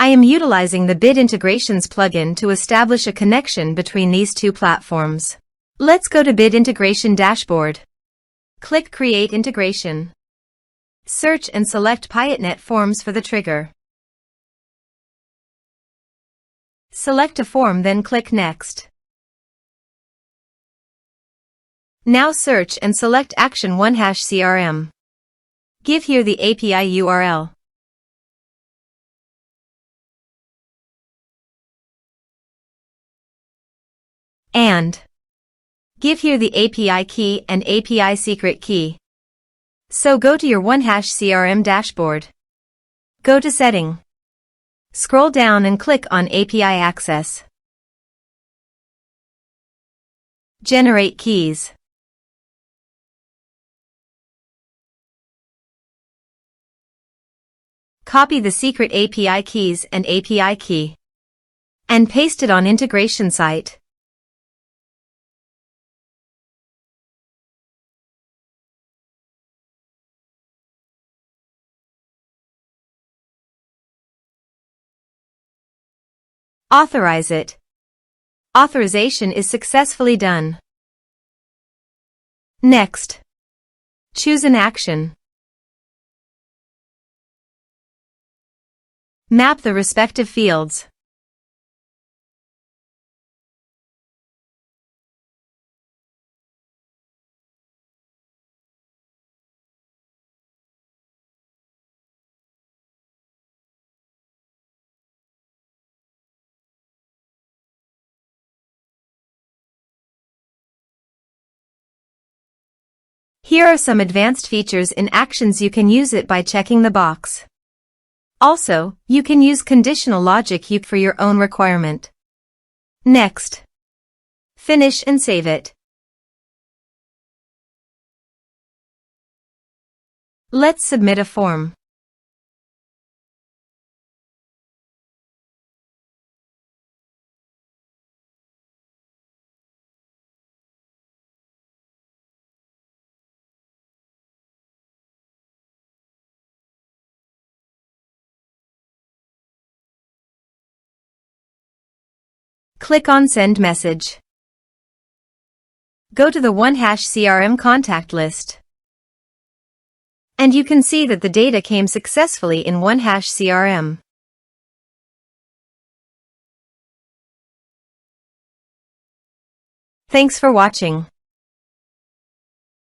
I am utilizing the Bit Integrations plugin to establish a connection between these two platforms. Let's go to Bit Integration Dashboard. Click Create Integration. Search and select Piotnet Forms for the trigger. Select a form, then click Next. Now search and select Action OneHash CRM. Give here the API URL. And give here the API key and API secret key. So go to your OneHash CRM dashboard. Go to Setting. Scroll down and click on API Access. Generate keys. Copy the secret API keys and API key and paste it on integration site. Authorize it. Authorization is successfully done. Next, choose an action. Map the respective fields. Here are some advanced features in Actions. You can use it by checking the box. Also, you can use conditional logic for your own requirement. Next. Finish and save it. Let's submit a form. Click on Send Message. Go to the OneHash CRM contact list. And you can see that the data came successfully in OneHash CRM. Thanks for watching.